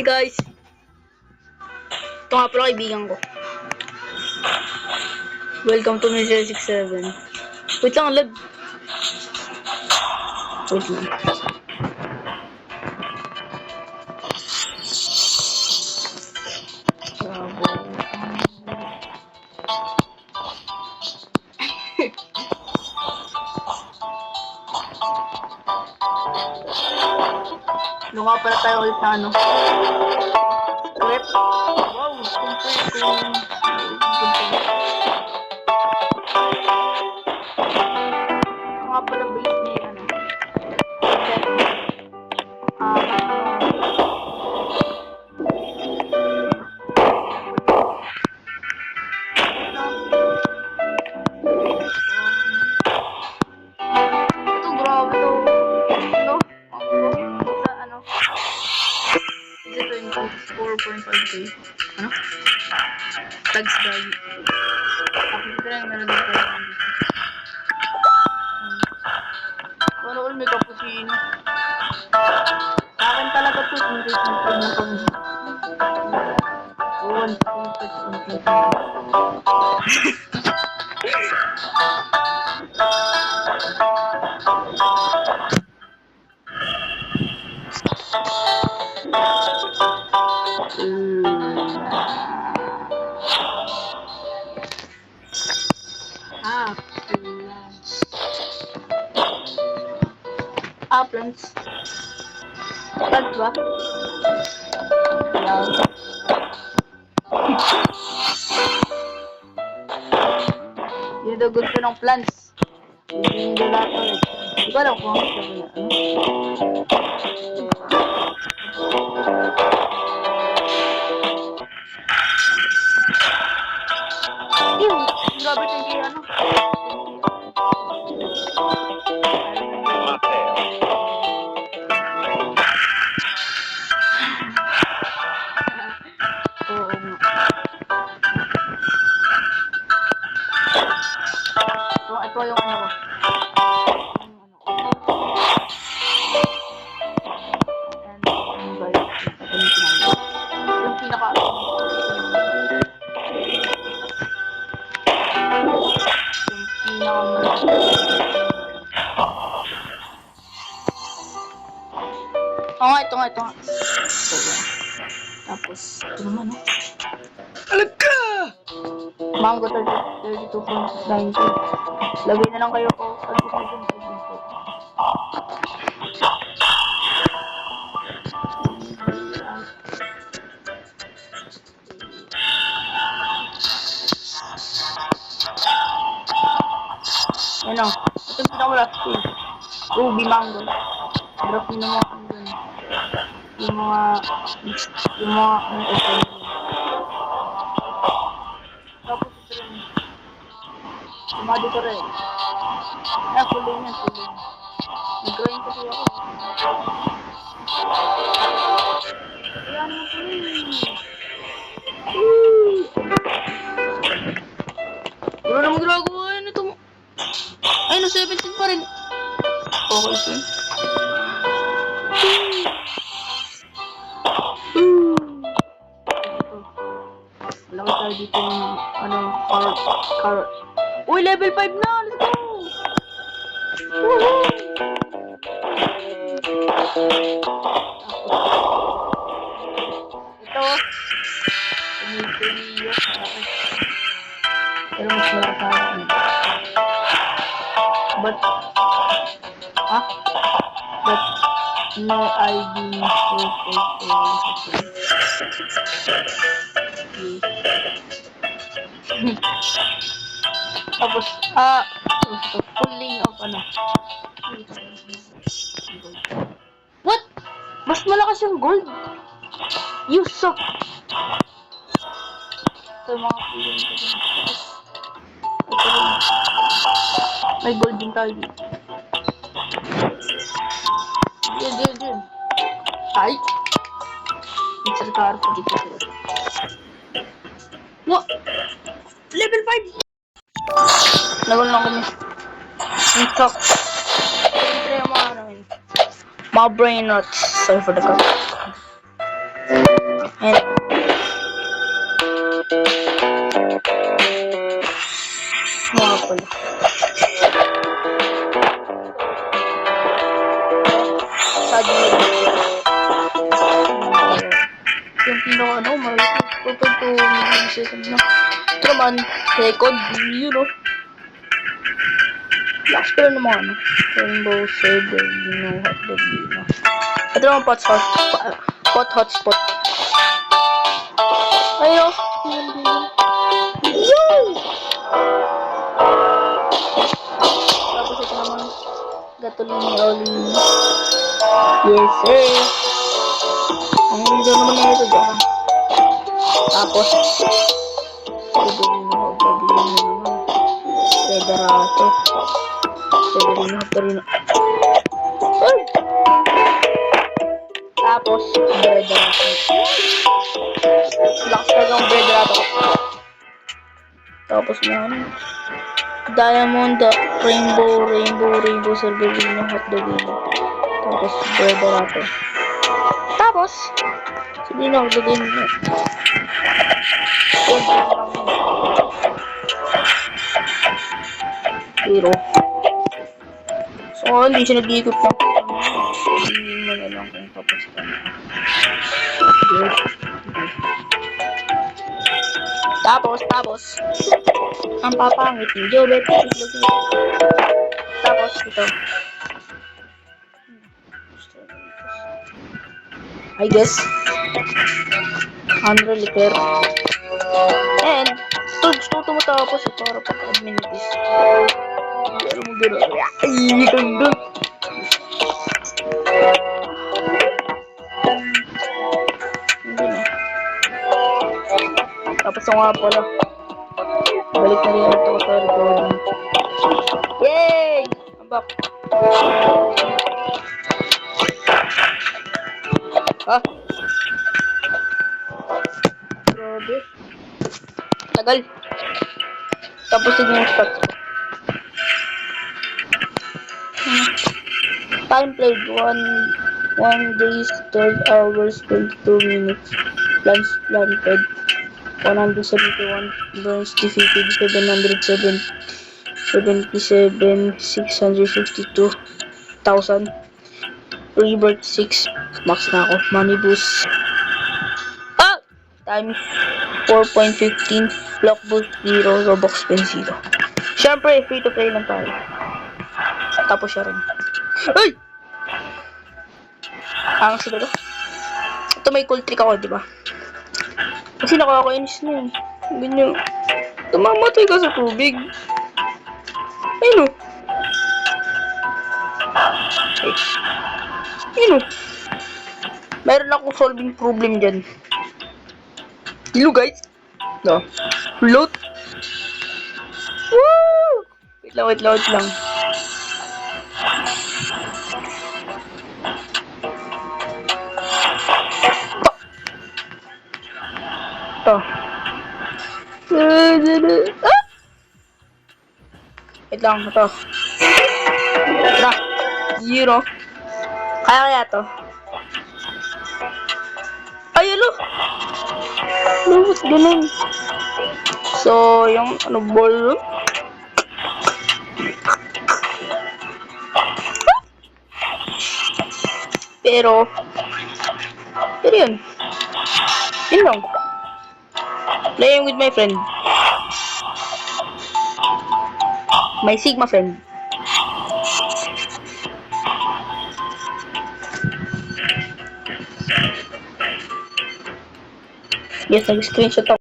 Hey guys! Ito nga pala kaibigan ko. Welcome to Mr. 67. Wait lang, lad. Wait lang. Doon nga pala tayo ulit na ano. Script. Wow, compare kung... Nga pala base ni ano. Ito grabe to. No? Sa ano? Ito yung 4.5k. Ano? Tags value. Tapos ito lang meron din tayo dito. Ano ulit may cappuccino? Sa akin talaga to. Yung rate ng pag na pang... One point plants. Plants ba? Yan. Yun daw gusto ng plants. Hindi daw lahat ulit. Hindi ko alam kung ano sabi na. Ew! Grabe tayo kaya ano. Ito yung ano ko. Yung pinaka ito nga. Tapos, ito naman, no? Alaga! Mango 32.90. Lagay na lang kayo ko. Ano? Ito yung pinaka-last page. Ruby mango. Drop nyo naman ako dun. Yung mga tapos ito rin. Yung mga dito rin. Full yan. Nag-grind kasi ako. Kaya naman po rin. Wala namang ginagawa yan ito. Ay, no, 17 pa rin. Okay, sir. Laki tayo dito yung, carrot. Uy, level 5 na! Let's go! Woohoo! Ito. Pero mas mara sa akin. But no ID tapos, pulling of ano. What? Mas malakas yung gold. You suck. Ito yung mga pulling ko. May gold din tayo dito. Diyan. Ay! Mixer car po dito. What? Level 5! Level lang kami. Ang top. Siyempre yung mga brain nuts. Sorry for the car. And mga pala. Sabi yung pinaka ano, malaki. 4.2 millisecond na. Ito naman, second, you know. Last pero naman ano. Rainbow Saber, you know, hotdog, you know. Ito naman pot hotspot. Ayun, yun! Tapos ito naman, Gatolini Oli. Yes, sir. Ang lindo naman na ito dyan. Tapos, Severino naman. Federato. Severino. Ay! Tapos, Federato. Lakas talaga ang Federato. Tapos mo Diamond, Rainbow, Severino, Hotdogino. Tapos, Federato. Tapos, sabihin ako, lagyan mo. Pero, so, hindi siya nag-iikot na. Hindi mo na lang kung tapos ka na. Tapos, ang papangit ni Jobet. Tapos, ito. I guess, 100 liter. And, gusto tumatapos para pag-admin this. Pero mo gano'n. Ay, ganda. Hindi na. Tapos nga pala. Balik na rin ito sa recording. Yay! I'm back. Ha? Grabe. Tagal. Tapos yun yung stats ko. Time played 1 days, 12 hours, 22 minutes. Plants planted 171. Burns defeated 652,000. Rebirth 6. Max na ako. Money boost. Times 4.15. Block boost 0. Robux spend 0. Siyempre, free to play lang tayo. Tapos siya rin. Ay! Ang siguro. Ito may cool trick ako, di ba? Kasi nakakainis na yun. Ganyan. Tumamatay ka sa tubig. Ayun o. Ayun o. Meron akong solving problem dyan. Hello guys. No. Float. Woo! Wait lang. Ito. Wait lang, ito. Tara. 0. Kaya to. Ay, alo. Lubot ganun. So, yung ano ball. Pero yun. Yun lang. Playing with my friend. My Sigma friend. Yes, nag-screenshot ako.